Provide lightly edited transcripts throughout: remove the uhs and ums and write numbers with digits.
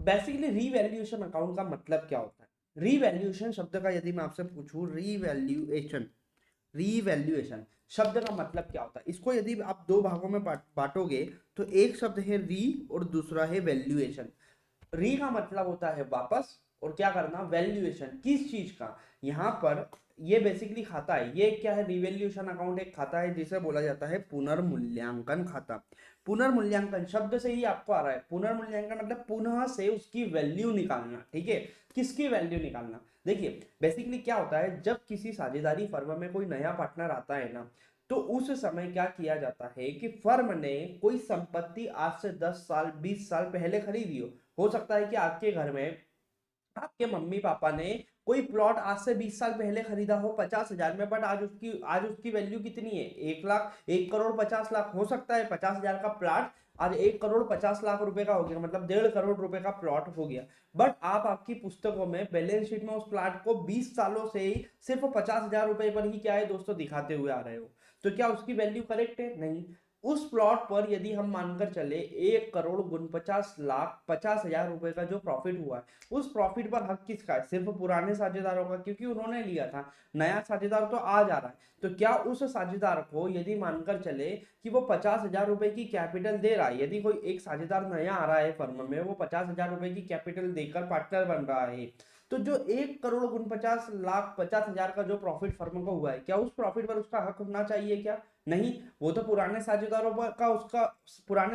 Basically revaluation account का मतलब क्या होता है? रीवैल्यूएशन शब्द का यदि मैं आपसे पूछूं, रीवैल्यूएशन, रीवैल्यूएशन शब्द का मतलब क्या होता है, इसको यदि आप दो भागों में बांटोगे तो एक शब्द है री और दूसरा है वैल्यूएशन। री का मतलब होता है वापस, और क्या करना, वैल्यूएशन किस चीज का। यहाँ पर ये बेसिकली खाता है, ये क्या है, रिवैल्यूएशन अकाउंट एक खाता है जिसे बोला जाता है पुनर्मूल्यांकन खाता। पुनर्मूल्यांकन शब्द से ही आपको आ रहा है, पुनर्मूल्यांकन मतलब पुनः से उसकी वैल्यू निकालना, ठीक है, किसकी वैल्यू निकालना। देखिए बेसिकली क्या होता है, जब किसी साझेदारी फर्म में कोई नया पार्टनर आता है ना, तो उस समय क्या किया जाता है कि फर्म ने कोई संपत्ति आज से 10 साल 20 साल पहले खरीदी हो सकता है कि आपके घर में आपके मम्मी पापा ने कोई प्लॉट आज से 20 साल पहले खरीदा हो 50,000 में, बट आज उसकी वैल्यू कितनी है, 1 लाख, 1 करोड़ 50 लाख। हो सकता है 50,000 का प्लॉट आज 1 करोड़ 50 लाख रुपए का हो गया, मतलब 1.5 करोड़ रुपए का प्लॉट हो गया। बट आप आपकी पुस्तकों में बैलेंस शीट में उस प्लॉट को 20 सालों से ही सिर्फ 50,000 रुपए पर ही क्या है दोस्तों दिखाते हुए आ रहे हो, तो क्या उसकी वैल्यू करेक्ट है? नहीं। उस प्लॉट पर यदि हम मानकर चले 1 करोड़ 49 लाख 50,000 रुपए का जो प्रॉफिट हुआ है, उस प्रॉफिट पर हक किसका है? सिर्फ पुराने साझेदारों का, क्योंकि उन्होंने लिया था। नया साझेदार तो आ जा रहा है, तो क्या उस साझेदार को यदि मानकर चले कि वो 50,000 रुपए की कैपिटल दे रहा है, यदि कोई एक साझेदार नया आ रहा है फर्म में, वो 50,000 रुपए की कैपिटल देकर पार्टनर बन रहा है, तो जो 1 करोड़ 49 लाख 50,000 का जो प्रॉफिट फर्म को हुआ है, क्या उस प्रॉफिट पर उसका हक होना चाहिए क्या? नहीं। वो तो पुराने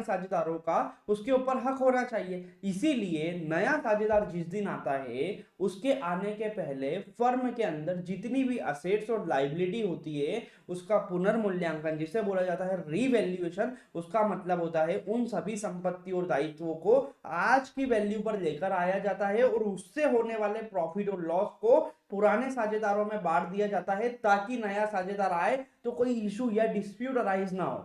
साझेदारों का उसके ऊपर हक होना चाहिए। इसीलिए नया साझेदार जिस दिन आता है, उसके आने के पहले फर्म के अंदर जितनी भी असेट्स और लाइबिलिटी होती है, उसका पुनर्मूल्यांकन जिसे बोला जाता है रीवैल्यूएशन, उसका मतलब होता है उन सभी संपत्ति और दायित्वों को आज की वैल्यू पर लेकर आया जाता है और उससे होने वाले प्रॉफिट और लॉस को पुराने साझेदारों में बांट दिया जाता है, ताकि नया साझेदार आए तो कोई इशू या डिस्प्यूट अराइज ना हो।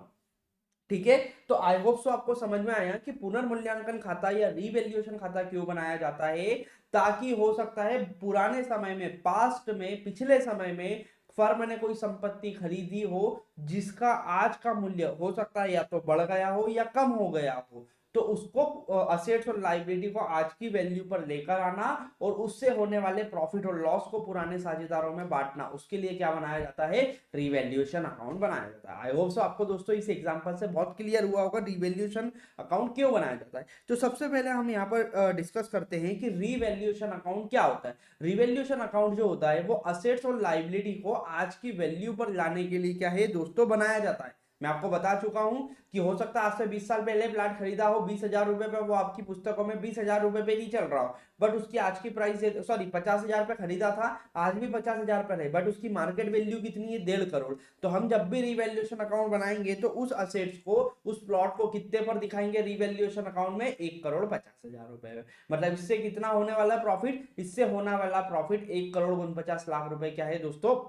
ठीक है, तो आई होप सो आपको समझ में आया कि पुनर्मूल्यांकन खाता या रीवैल्यूएशन खाता क्यों बनाया जाता है, ताकि हो सकता है पुराने समय में, पास्ट में, पिछले समय में फर्म ने कोई संपत्ति खरीदी हो जिसका आज का मूल्य हो सकता है या तो बढ़ गया हो या कम हो गया हो, तो उसको असेट्स और लाइबिलिटी को आज की वैल्यू पर लेकर आना और उससे होने वाले प्रॉफिट और लॉस को पुराने साझेदारों में बांटना, उसके लिए क्या बनाया जाता है, रिवैल्यूएशन अकाउंट बनाया जाता है। आई होप सो आपको दोस्तों इस एग्जांपल से बहुत क्लियर हुआ होगा रिवैल्यूएशन अकाउंट क्यों बनाया जाता है। तो सबसे पहले हम यहाँ पर डिस्कस करते हैं कि रिवैल्यूएशन अकाउंट क्या होता है। रिवैल्यूएशन अकाउंट जो होता है वो असेट्स और लाइबिलिटी को आज की वैल्यू पर लाने के लिए क्या है दोस्तों बनाया जाता है। मैं आपको बता चुका हूं कि हो सकता है आज से 20 साल पहले प्लाट खरीदा हो 20,000 रुपए पे, वो आपकी पुस्तकों में 20,000 रुपए पे नहीं चल रहा हो, बट उसकी आज की प्राइस, सॉरी 50,000 पे खरीदा था, आज भी 50,000 पर है, बट उसकी मार्केट वैल्यू कितनी है, 1.5 करोड़। तो हम जब भी रिवैल्यूएशन अकाउंट बनाएंगे तो उस असेट्स को, उस प्लॉट को कितने पर दिखाएंगे रिवैल्यूएशन अकाउंट में, 1 करोड़ 50,000 रुपए में। मतलब इससे कितना होने वाला प्रॉफिट, इससे होने वाला प्रॉफिट 1 करोड़ 49 लाख रुपए क्या है दोस्तों,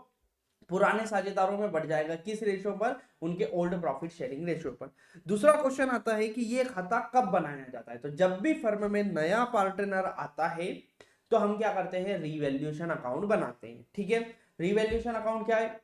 पुराने साझेदारों में बढ़ जाएगा। किस रेशियो पर, उनके ओल्ड प्रॉफिट शेयरिंग रेशियो पर। दूसरा क्वेश्चन आता है कि ये खाता कब बनाया जाता है, तो जब भी फर्म में नया पार्टनर आता है तो हम क्या करते हैं, रिवैल्यूएशन अकाउंट बनाते हैं। ठीक है, रिवैल्यूएशन अकाउंट क्या है,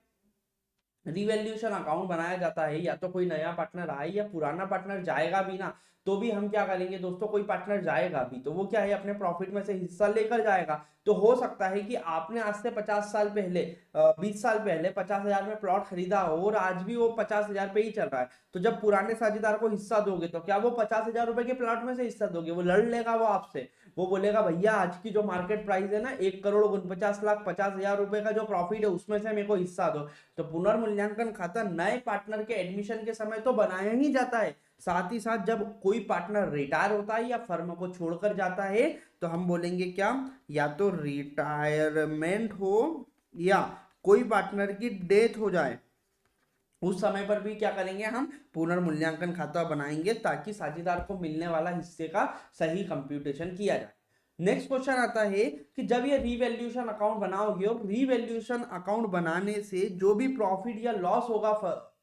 रिवैल्यूएशन अकाउंट बनाया जाता है या तो कोई नया पार्टनर आए या पुराना पार्टनर जाएगा भी ना, तो भी हम क्या करेंगे दोस्तों, कोई पार्टनर जाएगा भी तो वो क्या है, अपने प्रॉफिट में से हिस्सा लेकर जाएगा। तो हो सकता है कि आपने आज से 50 साल पहले, 20 साल पहले 50,000 में प्लॉट खरीदा हो और आज भी वो 50,000 पे ही चल रहा है, तो जब पुराने साझेदार को हिस्सा दोगे तो क्या वो 50,000 रुपए के प्लॉट में से हिस्सा दोगे, वो लड़ लेगा वो आपसे। वो बोलेगा भैया आज की जो मार्केट प्राइस है ना, 1 करोड़ 49 लाख 50,000 रुपए का जो प्रॉफिट है उसमें से मेरे को हिस्सा दो। तो पुनर्मूल्यांकन खाता नए पार्टनर के एडमिशन के समय तो बनाया ही जाता है, साथ ही साथ जब कोई पार्टनर रिटायर होता है या फर्म को छोड़कर जाता है तो हम बोलेंगे क्या, या तो रिटायरमेंट हो या कोई पार्टनर की डेथ हो जाए, उस समय पर भी क्या करेंगे, हम पुनर्मूल्यांकन खाता बनाएंगे ताकि साझेदार को मिलने वाला हिस्से का सही कंप्यूटेशन किया जाए। नेक्स्ट क्वेश्चन आता है कि जब ये रिवैल्यूएशन अकाउंट बनाओगे और रिवैल्यूएशन अकाउंट बनाने से जो भी प्रॉफिट या लॉस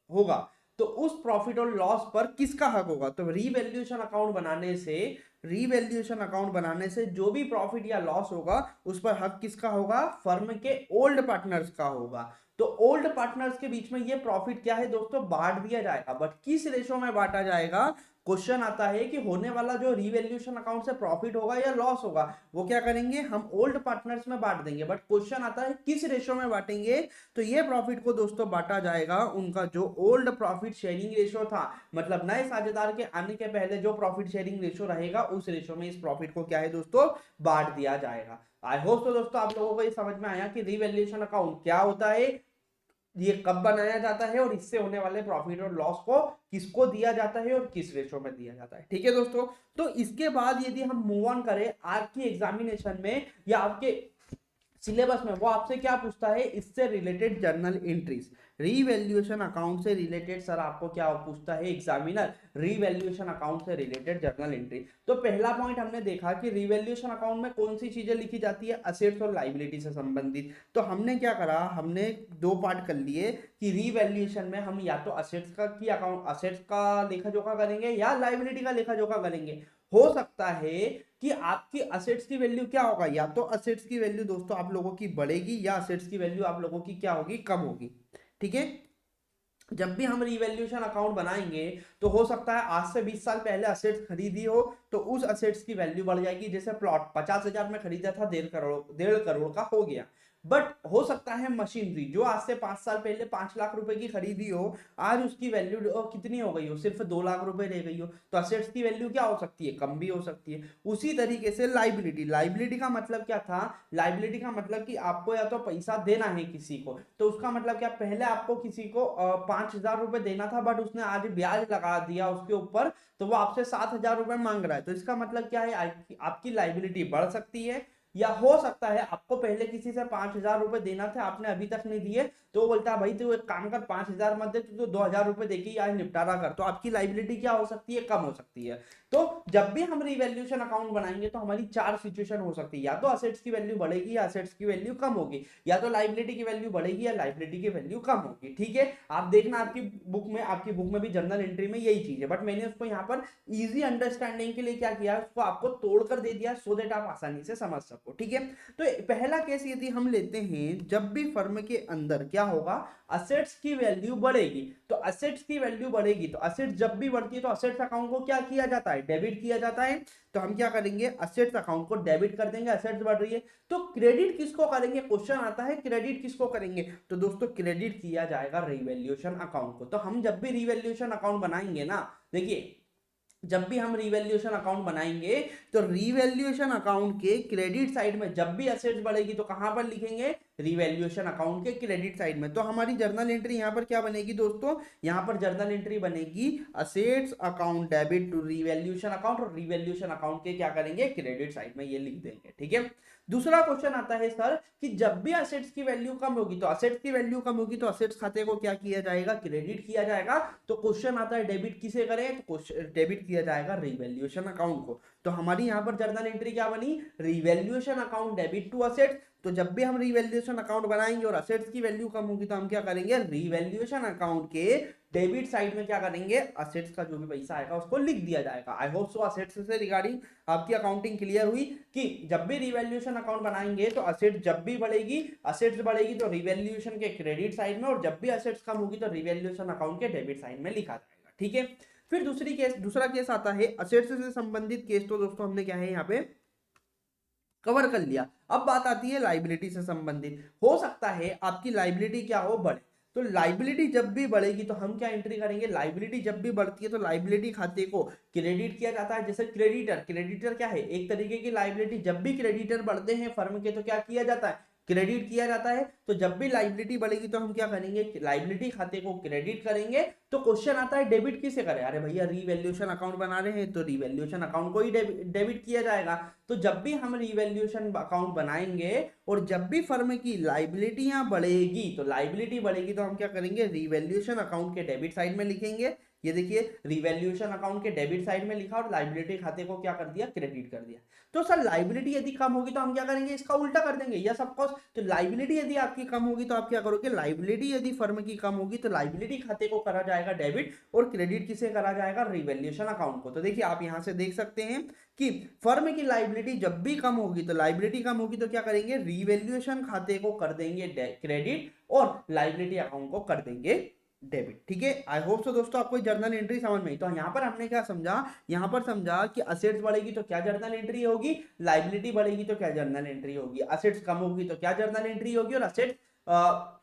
होगा तो उस प्रॉफिट और लॉस पर किसका हक होगा। तो रिवैल्यूएशन अकाउंट बनाने से रीवैल्यूएशन अकाउंट बनाने से जो भी प्रॉफिट या लॉस होगा उस पर हक किसका होगा, फर्म के ओल्ड पार्टनर्स का होगा। तो ओल्ड पार्टनर्स के बीच में ये प्रॉफिट क्या है दोस्तों, बांट दिया जाएगा। बट किस रेशो में बांटा जाएगा, क्वेश्चन आता है कि होने वाला जो रीवैल्यूएशन अकाउंट से प्रॉफिट होगा या लॉस होगा वो क्या करेंगे, हम ओल्ड पार्टनर्स में बांट देंगे। बट क्वेश्चन आता है किस रेशो में बांटेंगे, तो ये प्रॉफिट को दोस्तों बांटा जाएगा उनका जो ओल्ड प्रॉफिट शेयरिंग रेशो था, मतलब नए साझेदार के आने के पहले जो प्रॉफिट शेयरिंग रेशो रहेगा उस रेशो में इस प्रॉफिट को क्या है दोस्तों, बांट दिया जाएगा। आई होप तो दोस्तों आप लोगों को ये समझ में आया कि रीवैल्यूएशन अकाउंट क्या होता है, ये कब बनाया जाता है और इससे होने वाले प्रॉफिट और लॉस को किसको दिया जाता है और किस रेशो में दिया जाता है। ठीक है दोस्तों, तो इसके बाद यदि हम मूव ऑन करें आपकी एग्जामिनेशन में या आपके सिलेबस में, वो आपसे क्या पूछता है, इससे related journal entries. Revaluation account से रिलेटेड सर आपको क्या पूछता है एग्जामिनर, रीवैल्यूएशन अकाउंट से रिलेटेड जर्नल एंट्री। तो पहला पॉइंट हमने देखा कि रीवैल्यूएशन अकाउंट में कौन सी चीजें लिखी जाती है, असेट्स और लायबिलिटी से संबंधित। तो हमने क्या करा, हमने दो पार्ट कर लिए कि रीवैल्यूएशन में हम या तो असेट्स का की अकाउंट, असेट्स का लेखा जोखा करेंगे या लायबिलिटी का लेखा जोखा करेंगे। हो सकता है कि आपकी असेट्स की वैल्यू क्या होगा, या तो असेट्स की वैल्यू दोस्तों आप लोगों की बढ़ेगी या असेट्स की वैल्यू आप लोगों की क्या होगी, कम होगी। ठीक है, जब भी हम रिवैल्यूएशन अकाउंट बनाएंगे तो हो सकता है आज से 20 साल पहले असेट्स खरीदी हो तो उस असेट्स की वैल्यू बढ़ जाएगी। जैसे प्लॉट 50,000 में खरीदा था, 1.5 करोड़ का हो गया। बट हो सकता है मशीनरी जो आज से 5 साल पहले 5 लाख रुपए की खरीदी हो, आज उसकी वैल्यू कितनी हो गई हो, सिर्फ 2 लाख रुपए रह गई हो। तो असेट्स की वैल्यू क्या हो सकती है, कम भी हो सकती है। उसी तरीके से लाइबिलिटी, लाइबिलिटी का मतलब क्या था, लाइबिलिटी का मतलब कि आपको या तो पैसा देना है किसी को, तो उसका मतलब क्या, पहले आपको किसी को 5,000 रुपए देना था बट उसने आज ब्याज लगा दिया उसके ऊपर, तो वो आपसे 7,000 रुपए मांग रहा है। तो इसका मतलब क्या है, आपकी लाइबिलिटी बढ़ सकती है। या हो सकता है आपको पहले किसी से 5,000 रुपए देना था, आपने अभी तक नहीं दिए, तो वो बोलता है भाई तू एक काम कर, 5,000 मत दे, तू तो 2,000 रुपए देके आज निपटारा कर। तो आपकी लाइबिलिटी क्या हो सकती है, कम हो सकती है। तो जब भी हम रिवैल्यूएशन अकाउंट बनाएंगे तो हमारी चार सिचुएशन हो सकती है, या तो असेट्स की वैल्यू बढ़ेगी या असेट्स की वैल्यू कम होगी, या तो लाइबिलिटी की वैल्यू बढ़ेगी या लाइबिलिटी की वैल्यू कम होगी। ठीक है, आप देखना आपकी बुक में भी जर्नल एंट्री में यही चीज है, बट मैंने उसको यहाँ पर इजी अंडरस्टैंडिंग के लिए क्या किया, उसको आपको तोड़कर दे दिया सो दैट आप आसानी से समझ सको। ठीक है, तो पहला केस यदि हम लेते हैं, जब भी फर्म के अंदर क्या होगा, असेट्स की वैल्यू बढ़ेगी। तो असेट्स की वैल्यू बढ़ेगी तो असेट्स जब भी बढ़ती है तो असेट्स अकाउंट को क्या किया जाता है, डेबिट किया जाता है। तो हम क्या करेंगे, असेट्स अकाउंट को डेबिट कर देंगे, असेट्स बढ़ रही है। तो क्रेडिट किसको करेंगे, क्वेश्चन आता है क्रेडिट किसको करेंगे, तो दोस्तों क्रेडिट किया जाएगा रिवैल्यूएशन अकाउंट को। तो हम जब भी रिवैल्यूएशन अकाउंट बनाएंगे ना, देखिए जब भी हम रिवैल्यूएशन अकाउंट बनाएंगे तो रिवैल्यूएशन अकाउंट के क्रेडिट साइड में जब भी असेट्स बढ़ेगी तो कहां पर लिखेंगे, रिवैल्यूएशन अकाउंट के क्रेडिट साइड में। तो हमारी जर्नल एंट्री यहां पर क्या बनेगी दोस्तों, यहां पर जर्नल एंट्री बनेगी assets account debit to revaluation account, और रिवैल्यूएशन अकाउंट के क्या करेंगे, क्रेडिट साइड में ये लिख देंगे। ठीक है, दूसरा क्वेश्चन आता है सर कि जब भी असेट्स की वैल्यू कम होगी, तो असेट्स की वैल्यू कम होगी तो असेट्स खाते को क्या किया जाएगा, क्रेडिट किया जाएगा। तो क्वेश्चन आता है डेबिट किसे करें, तो डेबिट किया जाएगा रिवैल्यूएशन अकाउंट को। तो हमारी यहाँ पर जर्नल एंट्री क्या बनी, revaluation account debit to assets. तो जब भी हम रिवैल्यूएशन अकाउंट बनाएंगे और असेट्स की वैल्यू कम होगी तो हम क्या करेंगे, रिवैल्यूएशन अकाउंट के डेबिट साइड में क्या करेंगे, असेट्स का जो भी पैसा आएगा उसको लिख दिया जाएगा। आई होप सो असेट्स से रिगार्डिंग आपकी अकाउंटिंग क्लियर हुई कि जब भी रिवैल्यूएशन अकाउंट बनाएंगे तो असेट्स जब भी बढ़ेगी, असेट्स बढ़ेगी तो रिवैल्यूएशन के क्रेडिट साइड में, और जब भी असेट्स कम होगी तो रिवैल्यूएशन अकाउंट के डेबिट साइड में लिखा जाएगा। ठीक है, फिर दूसरा केस आता है असेट्स से संबंधित केस। तो दोस्तों हमने क्या है यहाँ पे कवर कर लिया। अब बात आती है लाइबिलिटी से संबंधित। हो सकता है आपकी लाइबिलिटी क्या हो, बढ़े। तो लाइबिलिटी जब भी बढ़ेगी तो हम क्या एंट्री करेंगे, लाइबिलिटी जब भी बढ़ती है तो लाइबिलिटी खाते को क्रेडिट किया जाता है। जैसे क्रेडिटर, क्रेडिटर क्या है, एक तरीके की लाइबिलिटी। जब भी क्रेडिटर बढ़ते हैं फर्म के तो क्या किया जाता है, क्रेडिट किया जाता है। तो जब भी लाइबिलिटी बढ़ेगी तो हम क्या करेंगे, लाइबिलिटी खाते को क्रेडिट करेंगे। तो क्वेश्चन आता है डेबिट किसे करें, अरे भैया रिवैल्यूएशन अकाउंट बना रहे हैं तो रिवैल्यूएशन अकाउंट को ही डेबिट किया जाएगा। तो जब भी हम रिवैल्यूएशन अकाउंट बनाएंगे और जब भी फर्म की लाइबिलिटियां बढ़ेगी, तो लाइबिलिटी बढ़ेगी तो हम क्या करेंगे, रिवैल्यूएशन अकाउंट के डेबिट साइड में लिखेंगे। ये देखिए रिवैल्यूएशन अकाउंट के डेबिट साइड में लिखा और लाइबिलिटी खाते को क्या कर दिया, क्रेडिट कर दिया। तो सर लाइबिलिटी यदि कम होगी तो हम क्या करेंगे, इसका उल्टा कर देंगे, यस ऑफ कोर्स। तो लाइबिलिटी यदि आपकी कम होगी तो आप क्या करोगे, लाइबिलिटी यदि फर्म की कम होगी तो लाइबिलिटी खाते को करा जाएगा डेबिट, और क्रेडिट किसे करा जाएगा, रिवैल्यूएशन अकाउंट को। तो देखिए आप यहां से देख सकते हैं कि फर्म की लाइबिलिटी जब भी कम होगी तो लाइबिलिटी कम होगी तो क्या करेंगे, रिवैल्यूएशन खाते को कर देंगे क्रेडिट, और लाइबिलिटी अकाउंट को कर देंगे डेबिट। ठीक है, आई होप सो दोस्तों आपको जर्नल एंट्री समझ में आई। तो यहाँ पर हमने क्या समझा, यहाँ पर समझा कि असेट्स बढ़ेगी तो क्या जर्नल एंट्री होगी, लाइबिलिटी बढ़ेगी तो क्या जर्नल एंट्री होगी, असेट्स कम होगी तो क्या जर्नल एंट्री होगी, और असेट्स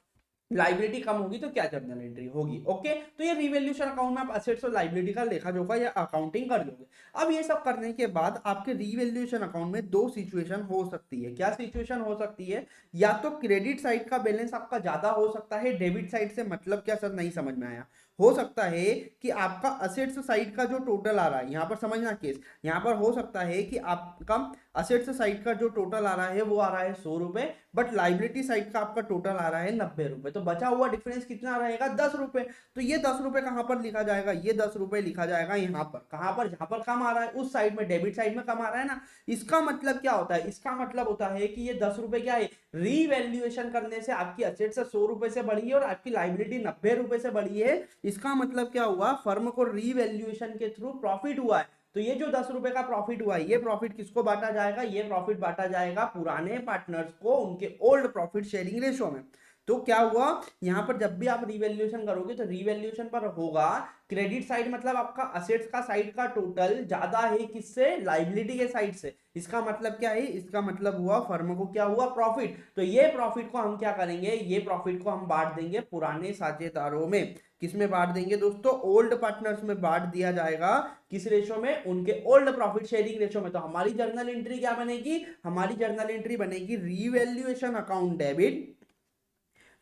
लाइबिलिटी कम होगी तो क्या जर्नल एंट्री होगी। ओके, तो ये रिवैल्यूएशन अकाउंट में आप असेट्स और लाइबिलिटी का लेखा जोखा या अकाउंटिंग कर दोगे। अब ये सब करने के बाद आपके रिवैल्यूएशन अकाउंट में दो सिचुएशन हो सकती है। क्या सिचुएशन हो सकती है, या तो क्रेडिट साइड का बैलेंस आपका ज्यादा हो सकता है डेबिट साइड से, मतलब क्या सर नहीं समझ में आया। हो सकता है कि आपका असेट्स साइड का जो टोटल आ रहा है, यहां पर समझना केस, यहां पर हो सकता है कि आपका असेट्स साइड का जो टोटल आ रहा है वो आ रहा है 100 रुपए, बट लाइबिलिटी साइड का आपका टोटल आ रहा है 90 रुपए। तो बचा हुआ डिफरेंस कितना रहेगा, 10 रुपए। तो ये 10 रुपए कहां पर लिखा जाएगा, ये 10 रुपए लिखा जाएगा यहाँ पर, कहां पर, जहां पर कम आ रहा है उस साइड में, डेबिट साइड में कम आ रहा है ना। इसका मतलब क्या होता है, इसका मतलब होता है कि ये 10 रुपए क्या है, रीवैल्यूएशन करने से आपकी असेट्स 100 रुपए से बढ़ी है और आपकी लाइबिलिटी 90 रुपए से बढ़ी है। इसका मतलब क्या हुआ, फर्म को रीवैल्यूएशन के थ्रू प्रॉफिट हुआ है। तो ये जो 10 रुपए का प्रॉफिट हुआ है, ये प्रॉफिट किसको बांटा जाएगा, ये प्रॉफिट बांटा जाएगा पुराने पार्टनर्स को उनके ओल्ड प्रॉफिट शेयरिंग रेशो में। तो क्या हुआ, यहां पर जब भी आप रिवैल्यूएशन करोगे तो रिवैल्यूएशन पर होगा क्रेडिट साइड, मतलब आपका असेट्स का साइड का टोटल ज्यादा है किससे, लाइबिलिटी के साइड से। इसका मतलब क्या है, इसका मतलब हुआ फर्म को क्या हुआ, प्रॉफिट। तो ये प्रॉफिट को हम क्या करेंगे, ये प्रॉफिट को हम बांट देंगे पुराने साझेदारों में। किसमें बांट देंगे दोस्तों, ओल्ड पार्टनर्स में बांट दिया जाएगा। किस रेशो में, उनके ओल्ड प्रॉफिट शेयरिंग रेशो में। तो हमारी जर्नल एंट्री क्या बनेगी, हमारी जर्नल एंट्री बनेगी रिवैल्यूएशन अकाउंट डेबिट।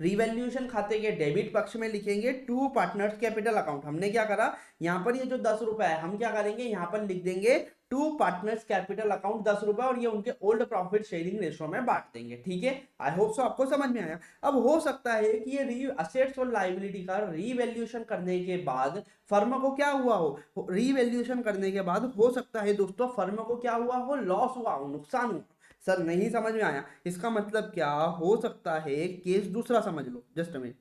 रिवैल्यूएशन खाते के डेबिट पक्ष में लिखेंगे टू पार्टनर्स कैपिटल अकाउंट। हमने क्या करा, यहां पर ये जो 10 रुपए है हम क्या करेंगे, यहां पर लिख देंगे टू पार्टनर्स कैपिटल अकाउंट 10 रुपए, और ये उनके ओल्ड प्रॉफिट शेयरिंग रेशो में बांट देंगे। ठीक है, आई होप सो आपको समझ में आया। अब हो सकता है कि ये असेट्स और लाइबिलिटी का रीवैल्यूएशन करने के बाद फर्म को क्या हुआ हो, रीवैल्यूएशन करने के बाद हो सकता है दोस्तों फर्म को क्या हुआ हो, लॉस हुआ हो, नुकसान हुआ। सर नहीं समझ में आया, इसका मतलब क्या हो सकता है, केस दूसरा समझ लो जस्ट में।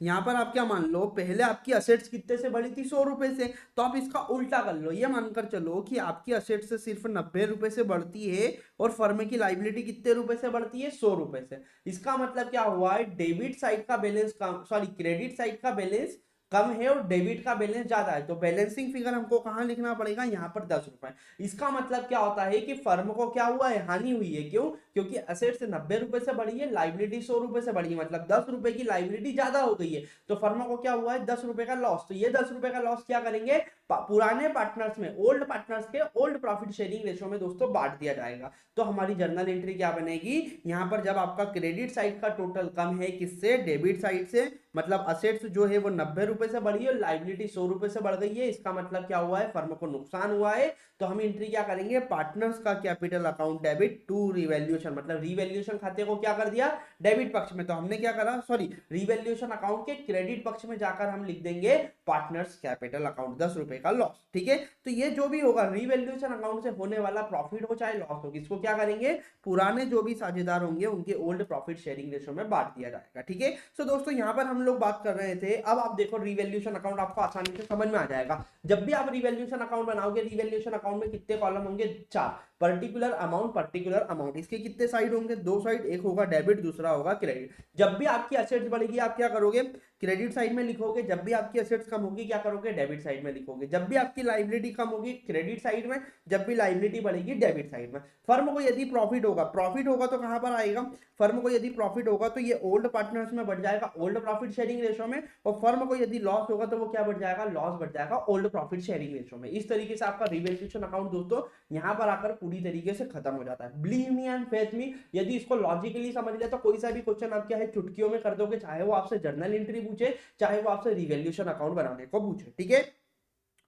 यहां पर आप क्या मान लो, पहले आपकी असेट्स कितने से बढ़ी थी, 100 रुपए से। तो आप इसका उल्टा कर लो, ये मानकर चलो कि आपकी असेट्स से सिर्फ 90 रुपए से बढ़ती है और फर्म की लाइबिलिटी कितने रुपए से बढ़ती है, 100 रुपए से। इसका मतलब क्या हुआ है, डेबिट साइड का बैलेंस कम, सॉरी क्रेडिट साइड का बैलेंस कम है और डेबिट का बैलेंस ज्यादा है। तो बैलेंसिंग फिगर हमको कहां लिखना पड़ेगा, यहाँ पर 10 रुपए। इसका मतलब क्या होता है कि फर्म को क्या हुआ है, हानि हुई है। क्यों, क्योंकि असेट्स 90 रुपए से बढ़ी है, लाइबिलिटी 100 रुपए से बढ़ी है, मतलब 10 रुपए की लाइबिलिटी ज्यादा हो गई है। तो फर्म को क्या हुआ है, 10 रुपए का लॉस। तो ये 10 रुपए का लॉस क्या करेंगे, पुराने पार्टनर्स में, ओल्ड पार्टनर्स के ओल्ड प्रॉफिट शेयरिंग रेशो में दोस्तों बांट दिया जाएगा। तो हमारी जर्नल एंट्री क्या बनेगी, यहां पर जब आपका क्रेडिट साइड का टोटल कम है किससे, डेबिट साइड से, मतलब असेट्स जो है वो 90 रुपए से बढ़ी है और लाइबिलिटी 100 रुपए से बढ़ गई है। इसका मतलब क्या हुआ है, फर्म को नुकसान हुआ है। तो हम एंट्री क्या करेंगे, पार्टनर्स का capital account debit to revaluation, मतलब रिवैल्यूएशन खाते को क्या कर दिया, डेबिट पक्ष में। तो हमने क्या करा, सॉरी रिवैल्यूएशन अकाउंट के क्रेडिट पक्ष में जाकर हम लिख देंगे पार्टनर्स कैपिटल अकाउंट, 10 रुपए का लॉस। ठीक है, तो ये जो भी होगा रिवैल्यूएशन अकाउंट से होने वाला प्रॉफिट हो चाहे लॉस हो, इसको क्या करेंगे, पुराने जो भी साझेदार होंगे उनके ओल्ड प्रॉफिट शेयरिंग रेशो में बांट दिया जाएगा। ठीक है, सो दोस्तों यहां पर हम लोग बात कर रहे थे। अब आप देखो रिवैल्यूएशन अकाउंट आपको आसानी से समझ में आ जाएगा। जब भी आप रिवैल्यूएशन अकाउंट बनाओगे, रिवैल्यूएशन अकाउंट में कितने कॉलम होंगे, 4। पर्टिकुलर अमाउंट, पर्टिकुलर अमाउंट, इसके कितने साइड होंगे, 2 साइड, एक होगा डेबिट दूसरा होगा क्रेडिट। जब भी आपकी असेट्स बढ़ेगी आप क्या करोगे, क्रेडिट साइड में लिखोगे। जब भी आपकी असेट्स कम होगी क्या करोगे, डेबिट साइड में लिखोगे। जब भी आपकी लाइबिलिटी कम होगी क्रेडिट साइड में, जब भी लाइबिलिटी बढ़ेगी डेबिट साइड में। फर्म को यदि प्रॉफिट होगा, प्रॉफिट होगा तो कहां पर आएगा, फर्म को यदि प्रॉफिट होगा तो ये ओल्ड पार्टनर्स में बढ़ जाएगा, ओल्ड प्रॉफिट शेयरिंग रेशो में। और फर्म को यदि लॉस होगा तो वो क्या बढ़ जाएगा, लॉस बढ़ जाएगा ओल्ड प्रॉफिट शेयरिंग रेशो में। इस तरीके से आपका रिवैल्यूएशन अकाउंट दोस्तों यहां पर आकर पूरी तरीके से खत्म हो जाता है। बिलीव मी एंड फेथ मी, यदि इसको लॉजिकली समझ ले तो कोई सा भी क्वेश्चन आप क्या है चुटकियों में कर दोगे, चाहे वो आपसे जर्नल एंट्री पूछे चाहे वो आपसे रिवैल्यूएशन अकाउंट बनाने को पूछे। ठीक है,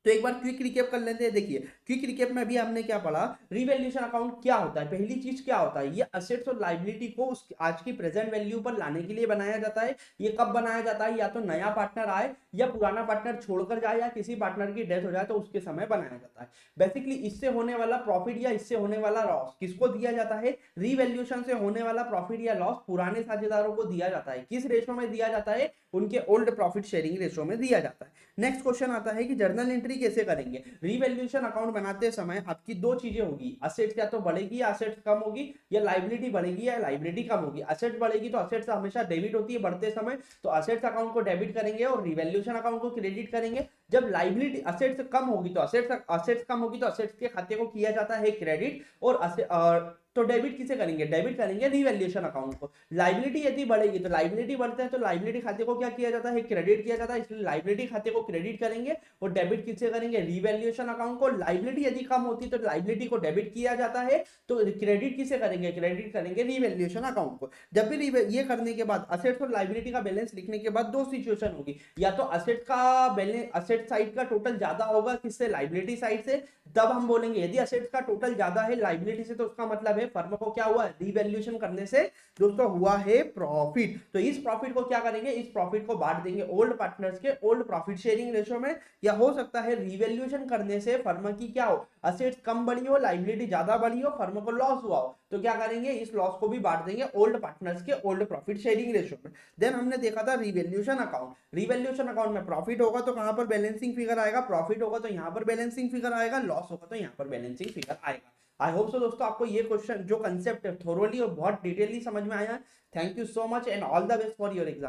तो एक बार क्विक रिकेप कर लेते हैं। देखिए क्विक रिकेप में अभी हमने क्या पढ़ा, रिवैल्यूएशन अकाउंट क्या होता है। पहली चीज क्या होता है, ये असेट्स और लायबिलिटी को उस आज की प्रेजेंट वैल्यू पर लाने के लिए बनाया जाता है। ये कब बनाया जाता है, या तो नया पार्टनर आए या पुराना पार्टनर छोड़कर जाए या किसी पार्टनर की डेथ हो जाए तो उसके समय बनाया जाता है। बेसिकली इससे होने वाला प्रॉफिट या इससे होने वाला लॉस किसको दिया जाता है, रिवैल्यूएशन से होने वाला प्रॉफिट या लॉस पुराने साझेदारों को दिया जाता है। किस रेशो में दिया जाता है, उनके ओल्ड प्रॉफिट शेयरिंग रेशो में दिया जाता है। नेक्स्ट क्वेश्चन आता है कि जर्नल एंट्री कैसे करेंगे। रिवैल्यूएशन अकाउंट बनाते समय आपकी दो चीजें होगी, असेट्स या तो बढ़ेगी या असेट्स कम होगी, या लाइबिलिटी बढ़ेगी या लाइबिलिटी कम होगी। असेट्स बढ़ेगी तो असेट्स हमेशा डेबिट होती है बढ़ते समय, तो असेट्स अकाउंट को डेबिट करेंगे और रिवैल्यूएशन अकाउंट को क्रेडिट करेंगे। जब लाइबिलिटी असेट्स कम होगी तो असेट्स कम होगी तो असेट्स के खाते को किया जाता है क्रेडिट, और तो डेबिट किसे करेंगे, डेबिट करेंगे रिवैल्यूएशन अकाउंट को। लाइबिलिटी यदि बढ़ेगी तो लाइबिलिटी बढ़ते हैं तो लाइबिलिटी खाते को क्या किया जाता है, क्रेडिट किया जाता है, इसलिए लाइबिलिटी खाते को क्रेडिट करेंगे और डेबिट किसे करेंगे, रिवैल्यूएशन अकाउंट को। लाइबिलिटी यदि कम होती है तो लाइबिलिटी को डेबिट किया जाता है, तो क्रेडिट किसे करेंगे, क्रेडिट करेंगे रिवैल्यूएशन अकाउंट को। जब भी ये करने के बाद असेट्स और लाइबिलिटी का बैलेंस लिखने के बाद दो सिचुएशन होगी, या तो असेट का बैलेंस, असेट साइड का टोटल ज्यादा होगा किससे, लाइबिलिटी साइड से, तब हम बोलेंगे यदि असेट्स का टोटल ज्यादा है लाइबिलिटी से तो उसका मतलब है फर्म को क्या हुआ, रिवैल्यूएशन करने से दोस्तों हुआ है प्रॉफिट। तो इस प्रॉफिट को क्या करेंगे, इस प्रॉफिट को बांट देंगे ओल्ड पार्टनर्स के ओल्ड प्रॉफिट शेयरिंग रेशो में। या हो सकता है रिवैल्यूएशन करने से फर्म की क्या हो, असेट्स कम बढ़ी हो, लाइबिलिटी ज्यादा बढ़ी हो, फर्म को लॉस हुआ हो, तो क्या करेंगे, इस लॉस को भी बांट देंगे ओल्ड पार्टनर्स के ओल्ड प्रॉफिट शेयरिंग रेशो में। देन हमने देखा था रिवैल्यूएशन अकाउंट। रिवैल्यूएशन अकाउंट में प्रॉफिट होगा तो कहां पर बैलेंसिंग फिगर आएगा, प्रॉफिट होगा तो यहां पर बैलेंसिंग फिगर आएगा, लॉस होगा तो यहां पर बैलेंसिंग फिगर आएगा। आई होप सो दोस्तों आपको ये क्वेश्चन जो कंसेप्ट है थोरोली और बहुत डिटेयली समझ में आया है। Thank you so much and all the best for your exam.